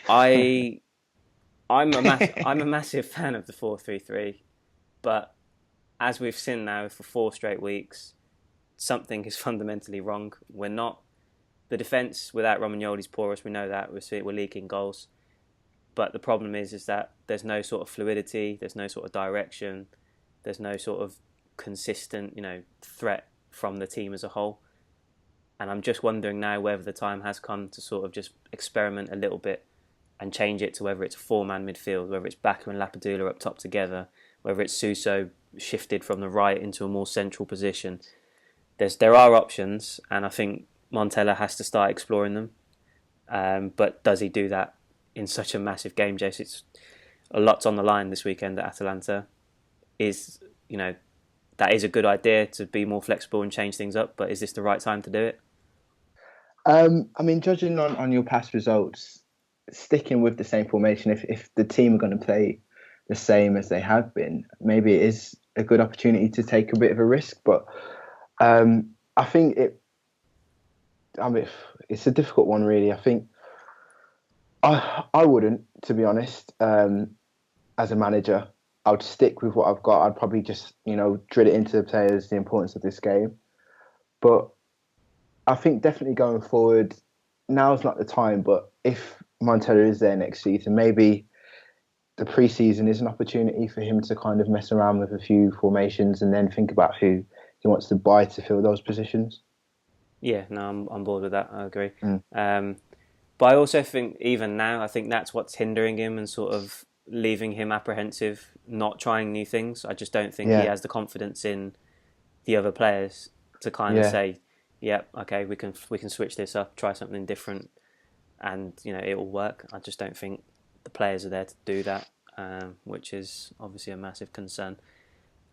a massive fan of the 4-3-3, but as we've seen now for 4 straight weeks, something is fundamentally wrong. We're not. The defence without Romagnoli's porous. We know that. We're leaking goals. But the problem is that there's no sort of fluidity. There's no sort of direction. There's no sort of consistent, threat from the team as a whole. And I'm just wondering now whether the time has come to sort of just experiment a little bit and change it to whether it's a 4-man midfield, whether it's Bacca and Lapadula up top together, whether it's Suso shifted from the right into a more central position. There are options, and I think Montella has to start exploring them. But does he do that in such a massive game, Jace? It's a lot's on the line this weekend at Atalanta. That is a good idea to be more flexible and change things up, but is this the right time to do it?
Judging on your past results, sticking with the same formation, if the team are going to play the same as they have been, maybe it is a good opportunity to take a bit of a risk. But I think it's a difficult one, really. I think I wouldn't, to be honest, as a manager. I would stick with what I've got. I'd probably just, drill it into the players, the importance of this game. But I think definitely going forward, now's not the time. But if Montella is there next season, maybe the pre-season is an opportunity for him to kind of mess around with a few formations and then think about who he wants to buy to fill those positions.
Yeah, no, I'm on board with that. I agree. But I also think even now, I think that's what's hindering him and sort of leaving him apprehensive, not trying new things. I just don't think he has the confidence in the other players to kind of say, okay, we can switch this up, try something different, and it will work. I just don't think the players are there to do that, which is obviously a massive concern.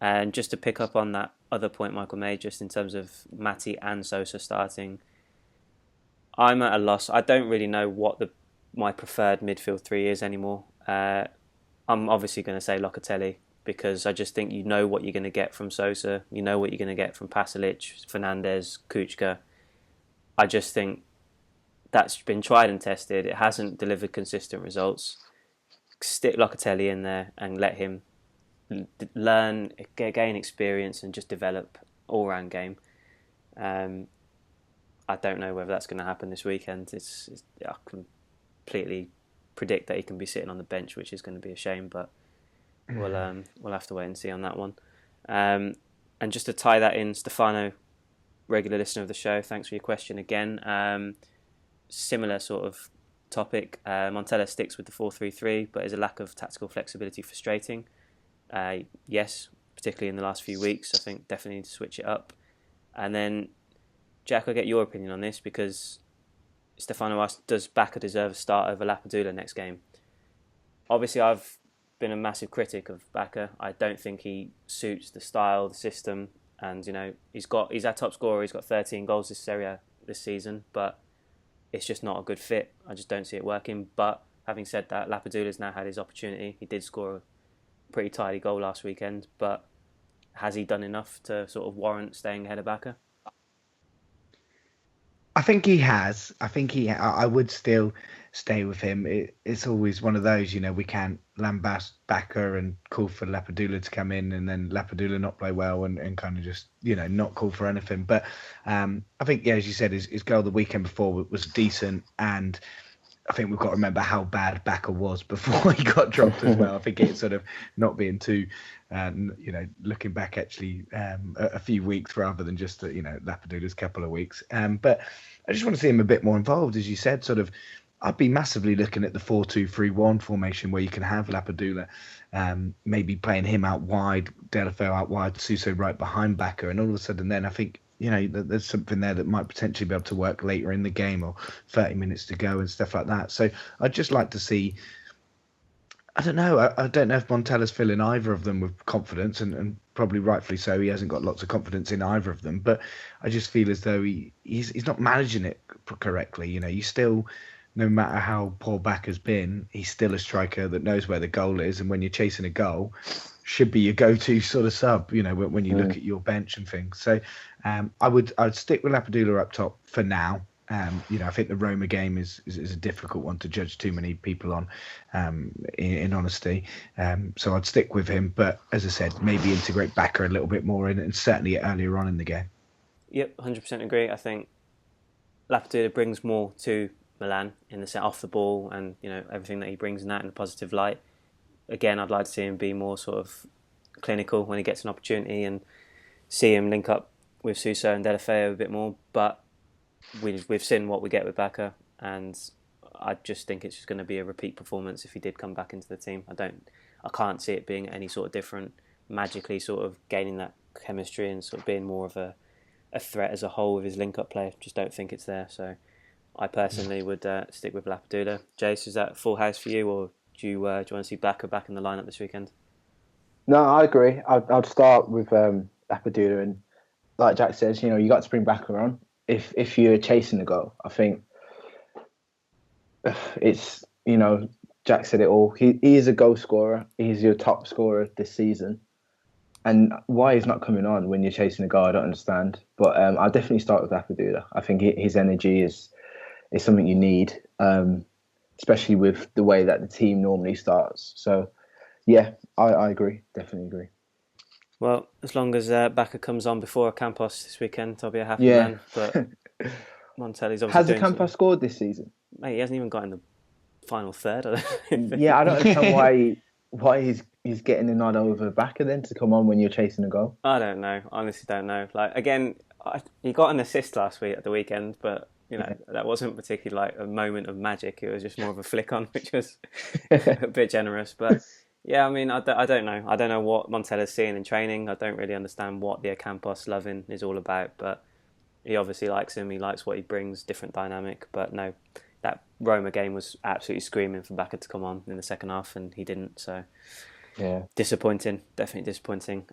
And just to pick up on that other point Michael made, just in terms of Matty and Sosa starting, I'm at a loss. I don't really know what my preferred midfield three is anymore. I'm obviously going to say Locatelli because I just think you know what you're going to get from Sosa, you know what you're going to get from Pasalic, Fernandes, Kuchka. I just think that's been tried and tested. It hasn't delivered consistent results. Stick Locatelli in there and let him learn, gain experience, and just develop all-round game. I don't know whether that's going to happen this weekend. I completely predict that he can be sitting on the bench, which is going to be a shame, but we'll have to wait and see on that one. And just to tie that in, Stefano, regular listener of the show, thanks for your question again. Similar sort of topic. Montella sticks with the 4-3-3, but is a lack of tactical flexibility frustrating? Yes, particularly in the last few weeks. I think definitely need to switch it up. And then, Jack, I'll get your opinion on this, because Stefano asked, does Bacca deserve a start over Lapadula next game? Obviously, I've been a massive critic of Bacca. I don't think he suits the style, the system, and he's our top scorer. He's got 13 goals this season, but it's just not a good fit. I just don't see it working. But having said that, Lapadula's now had his opportunity. He did score a pretty tidy goal last weekend, but has he done enough to sort of warrant staying ahead of Bacca?
I think he has. I would still stay with him. It's always one of those, we can't lambast Bacca and call for Lapadula to come in and then Lapadula not play well and kind of just, not call for anything. But I think, as you said, his goal the weekend before was decent, and I think we've got to remember how bad Bacca was before he got dropped as well. I think it's sort of not being too, looking back actually a few weeks rather than just, Lapadula's couple of weeks. But I just want to see him a bit more involved, as you said. Sort of, I'd be massively looking at the 4-2-3-1 formation where you can have Lapadula, maybe playing him out wide, Delafeu out wide, Suso right behind Bacca, and all of a sudden then I think, there's something there that might potentially be able to work later in the game or 30 minutes to go and stuff like that. So I'd just like to see, I don't know if Montella's filling either of them with confidence, and probably rightfully so. He hasn't got lots of confidence in either of them, but I just feel as though he's not managing it correctly. You still, no matter how poor Bacca's been, he's still a striker that knows where the goal is, and when you're chasing a goal, should be your go-to sort of sub, when you look at your bench and things. So I'd stick with Lapadula up top for now. I think the Roma game is a difficult one to judge too many people on, in honesty. So I'd stick with him, but as I said, maybe integrate Bacca a little bit more in, and certainly earlier on in the game. Yep,
100% agree. I think Lapadula brings more to Milan in the set off the ball, and everything that he brings in a positive light. Again, I'd like to see him be more sort of clinical when he gets an opportunity, and see him link up with Suso and Delafeu a bit more. But we've seen what we get with Bacca, and I just think it's just going to be a repeat performance if he did come back into the team. I can't see it being any sort of different, magically sort of gaining that chemistry and sort of being more of a threat as a whole with his link-up play. Just don't think it's there. So I personally would stick with Lapadula. Jace, is that full house for you, or do you want to see Bacca back in the lineup this weekend?
No, I agree. I'd start with Lapadula, and like Jack says, you got to bring Bacca on if you're chasing the goal. I think it's Jack said it all. He is a goal scorer. He's your top scorer this season, and why he's not coming on when you're chasing a goal, I don't understand. But I'll definitely start with Lapadula. I think his energy is something you need. Especially with the way that the team normally starts. So, yeah, I agree. Definitely agree.
Well, as long as Bacca comes on before Campos this weekend, I'll be a happy man. But Montella's obviously
Has Campos scored this season?
Mate, he hasn't even got in the final third.
Yeah, I don't understand why he's getting the nod over Bacca then to come on when you're chasing a goal.
I don't know. Honestly, don't know. Like, again, he got an assist last week at the weekend, but that wasn't particularly like a moment of magic. It was just more of a flick on, which was a bit generous. But yeah, I mean, I don't know. I don't know what Montella's seeing in training. I don't really understand what the Campos loving is all about. But he obviously likes him. He likes what he brings, different dynamic. But no, that Roma game was absolutely screaming for Bacca to come on in the second half, and he didn't. So
yeah,
disappointing. Definitely disappointing.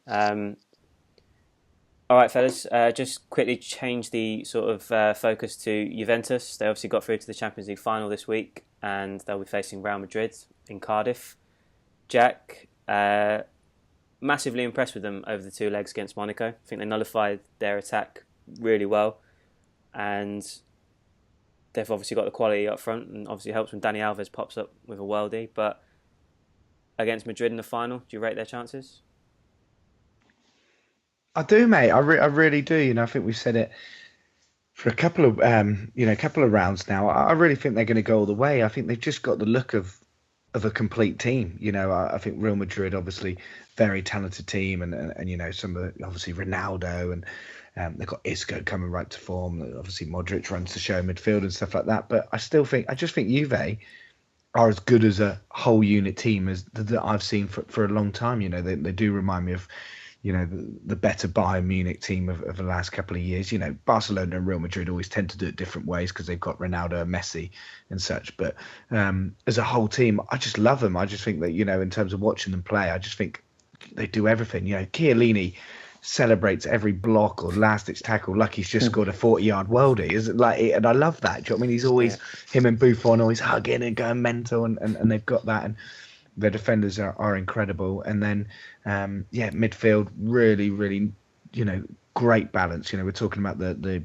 All right, fellas, just quickly change the sort of focus to Juventus. They obviously got through to the Champions League final this week, and they'll be facing Real Madrid in Cardiff. Jack, massively impressed with them over the 2 legs against Monaco. I think they nullified their attack really well, and they've obviously got the quality up front, and obviously helps when Dani Alves pops up with a worldie. But against Madrid in the final, do you rate their chances?
I do, mate. I really do. I think we've said it for a couple of rounds now. I really think they're going to go all the way. I think they've just got the look of a complete team. I think Real Madrid, obviously, very talented team, and some of the, obviously Ronaldo, and they've got Isco coming right to form. Obviously, Modric runs the show midfield and stuff like that. But I just think Juve are as good as a whole unit team as that I've seen for a long time. They do remind me of the better Bayern Munich team of the last couple of years. Barcelona and Real Madrid always tend to do it different ways because they've got Ronaldo and Messi and such. But as a whole team, I just love them. I just think that, in terms of watching them play, I just think they do everything. Chiellini celebrates every block or last-ditch tackle like he's just scored a 40-yard worldie. Is it like? And I love that. Do you know what I mean? He's always, him and Buffon always hugging and going mental, and they've got that. And their defenders are incredible. And then, midfield, really, really, great balance. We're talking about the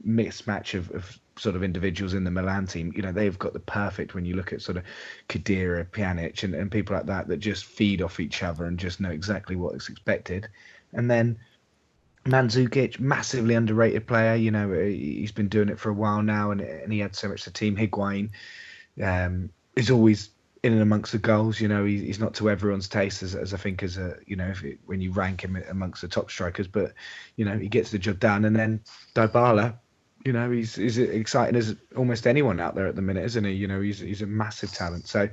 mismatch of sort of individuals in the Milan team. They've got the perfect, when you look at sort of Khedira, Pjanic, and people like that just feed off each other and just know exactly what's expected. And then Mandzukic, massively underrated player. He's been doing it for a while now, and he adds so much to the team. Higuain is always in and amongst the goals. He's not to everyone's taste, as I think as a when you rank him amongst the top strikers, but he gets the job done. And then Dybala, he's exciting as almost anyone out there at the minute, isn't he? He's a massive talent. So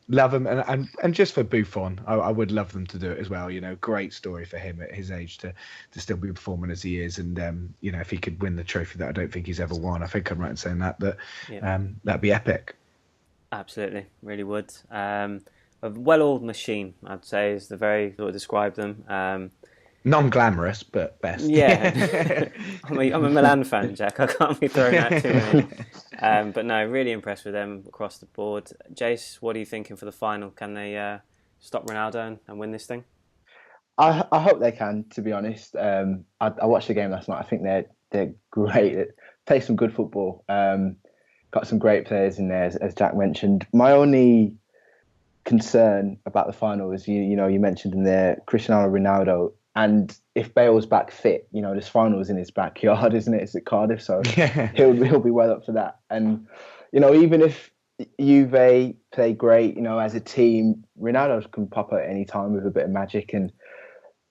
love him, and just for Buffon, I would love them to do it as well. Great story for him at his age to still be performing as he is, and if he could win the trophy that I don't think he's ever won, I think I'm right in saying that that'd be epic.
Absolutely, really would. A well-oiled machine, I'd say, is the very sort of describe them.
Non-glamorous, but best.
Yeah, I'm a Milan fan, Jack. I can't be throwing that too many. But no, really impressed with them across the board. Jace, what are you thinking for the final? Can they stop Ronaldo and win this thing?
I hope they can, to be honest. I watched the game last night. I think they're great. They play some good football. Got some great players in there, as Jack mentioned. My only concern about the final is, you mentioned in there Cristiano Ronaldo, and if Bale's back fit, this final is in his backyard, isn't it? It's at Cardiff, so he'll be well up for that. And even if Juve play great, as a team, Ronaldo can pop at any time with a bit of magic, and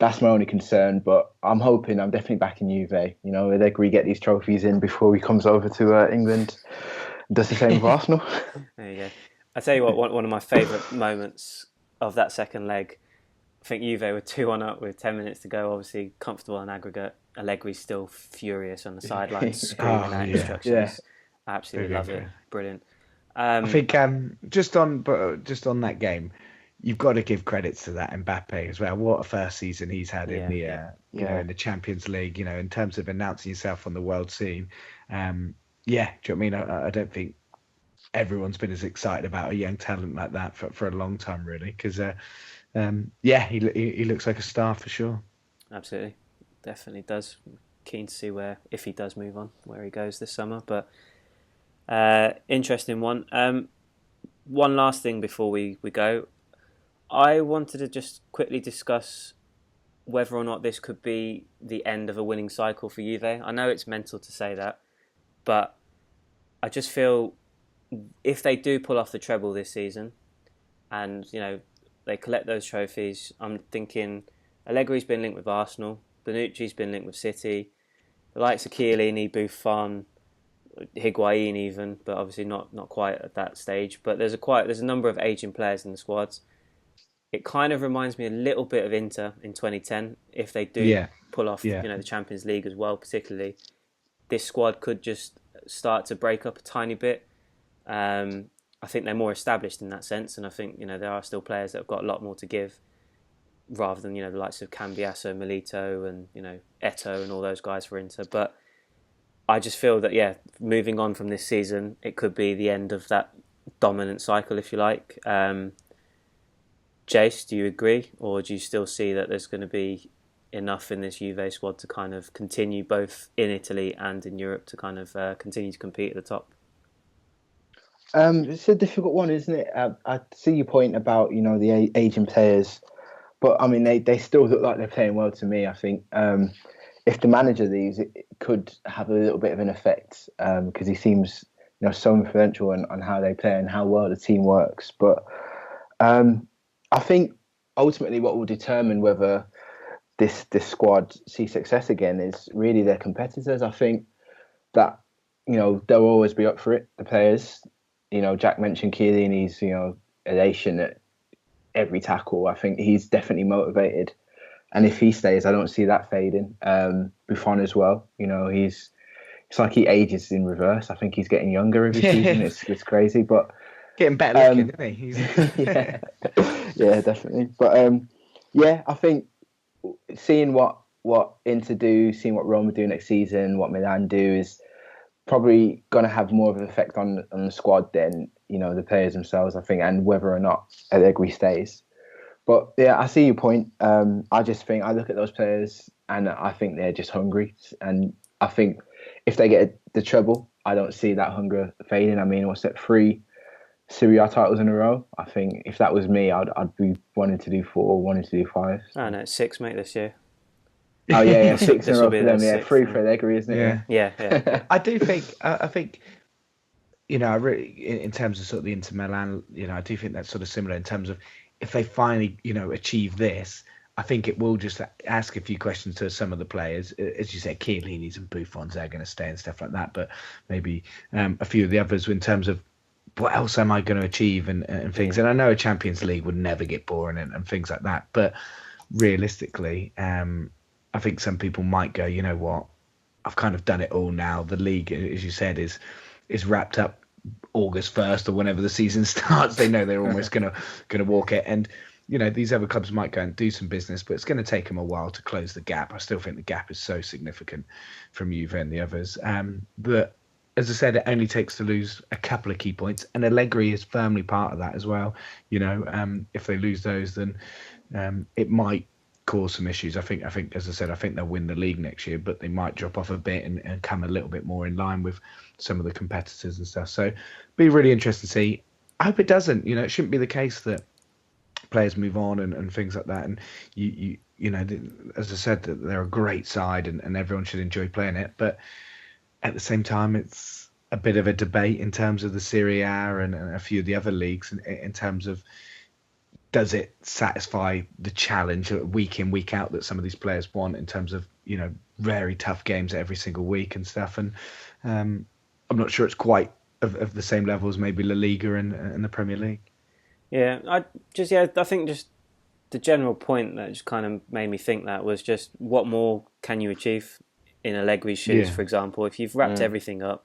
that's my only concern. But I'm definitely backing Juve. They get these trophies in before he comes over to England. Does the same with Arsenal.
There you go. I tell you what, one of my favourite moments of that second leg, I think Juve were 2-1 up with 10 minutes to go, obviously comfortable on aggregate. Allegri's still furious on the sidelines, screaming out instructions. Yeah. I absolutely love it. Brilliant.
I think just on that game, you've got to give credits to that Mbappe as well. What a first season he's had in the in the Champions League. In terms of announcing yourself on the world scene. Do you know what I mean? I don't think everyone's been as excited about a young talent like that for a long time, really. Because, he looks like a star for sure.
Absolutely. Definitely does. Keen to see if he does move on, where he goes this summer. But interesting one. One last thing before we go. I wanted to just quickly discuss whether or not this could be the end of a winning cycle for Juve. I know it's mental to say that, but I just feel if they do pull off the treble this season and, they collect those trophies, I'm thinking Allegri's been linked with Arsenal, Bonucci's been linked with City, the likes of Chiellini, Buffon, Higuain even, but obviously not quite at that stage. But there's a number of aging players in the squads. It kind of reminds me a little bit of Inter in 2010, if they do pull off the Champions League as well, particularly. This squad could just start to break up a tiny bit. I think they're more established in that sense, and I think there are still players that have got a lot more to give, rather than the likes of Cambiasso, Milito, and Eto'o and all those guys for Inter. But I just feel that moving on from this season, it could be the end of that dominant cycle, if you like. Jace, do you agree, or do you still see that there's going to be enough in this Juve squad to kind of continue both in Italy and in Europe to kind of continue to compete at the top?
It's a difficult one, isn't it? I see your point about the aging players, but I mean they still look like they're playing well to me. I think if the manager leaves, it could have a little bit of an effect because he seems so influential on how they play and how well the team works. But I think ultimately what will determine whether this squad see success again is really their competitors. I think that they'll always be up for it. The players, Jack mentioned Chiellini's elation at every tackle. I think he's definitely motivated, and if he stays, I don't see that fading. Buffon as well. It's like he ages in reverse. I think he's getting younger every season. It's crazy, but
getting better looking, isn't he?
yeah, definitely. But I think seeing what Inter do, seeing what Roma do next season, what Milan do is probably going to have more of an effect on the squad than the players themselves, I think, and whether or not Allegri stays. But yeah, I see your point. I just think I look at those players and I think they're just hungry, and I think if they get the treble, I don't see that hunger fading. I mean, what's that, 3 Serie A titles in a row? I think if that was me, I'd be wanting to do 4, wanting to do 5.
Oh no, it's 6, mate, this year.
Oh yeah, 6 in a row for them. Yeah,
6th,
3 for Allegri, isn't it?
Yeah.
I do think. I think. I really, in terms of sort of the Inter Milan, I do think that's sort of similar in terms of if they finally, achieve this. I think it will just ask a few questions to some of the players. As you said, Chiellini's and Buffon's, they're going to stay and stuff like that. But maybe a few of the others in terms of what else am I going to achieve and things. And I know a Champions League would never get boring and things like that. But realistically, I think some people might go, you know what, I've kind of done it all now. The league, as you said, is wrapped up August 1st or whenever the season starts. They know they're almost going to walk it. And these other clubs might go and do some business, but it's going to take them a while to close the gap. I still think the gap is so significant from Juve and the others. But as I said, it only takes to lose a couple of key points, and Allegri is firmly part of that as well. If they lose those, then it might cause some issues. I think, as I said, I think they'll win the league next year, but they might drop off a bit and come a little bit more in line with some of the competitors and stuff. So, be really interesting to see. I hope it doesn't. It shouldn't be the case that players move on and things like that. And as I said, they're a great side and everyone should enjoy playing it. But at the same time, it's a bit of a debate in terms of the Serie A and a few of the other leagues in terms of, does it satisfy the challenge week in, week out that some of these players want in terms of, very tough games every single week and stuff. And I'm not sure it's quite of the same level as maybe La Liga and the Premier League.
Yeah, I think just the general point that just kind of made me think that was just what more can you achieve in Allegri's shoes, for example? If you've wrapped everything up,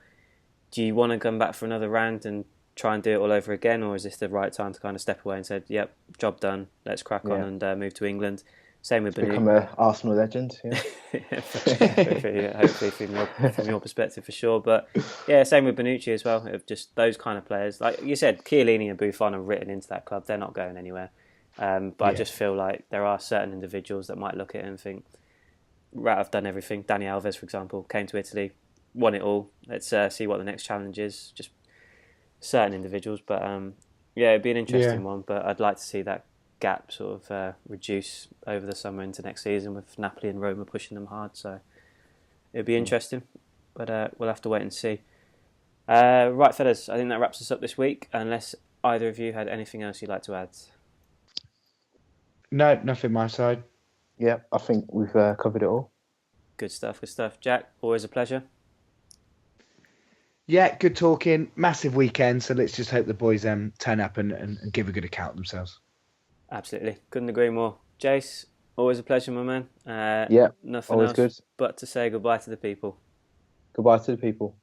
do you want to come back for another round and try and do it all over again, or is this the right time to kind of step away and say, yep, job done, let's crack on and move to England? Same with Bonucci.
Become an Arsenal legend. Yeah.
Hopefully from your perspective for sure. But yeah, same with Bonucci as well. Of just those kind of players, like you said, Chiellini and Buffon are written into that club. They're not going anywhere. But I just feel like there are certain individuals that might look at it and think, right, I've done everything. Dani Alves, for example, came to Italy, won it all. Let's see what the next challenge is. Just certain individuals, but it'd be an interesting one. But I'd like to see that gap sort of reduce over the summer into next season with Napoli and Roma pushing them hard. So it'd be interesting, but we'll have to wait and see. Right, fellas, I think that wraps us up this week. Unless either of you had anything else you'd like to add.
No, nothing my side.
Yeah, I think we've covered it all.
Good stuff. Jack, always a pleasure.
Yeah, good talking. Massive weekend, so let's just hope the boys turn up and give a good account of themselves.
Absolutely. Couldn't agree more. Jace, always a pleasure, my man.
Yeah,
nothing
always
else
good.
but to say goodbye to the people.
Goodbye to the people.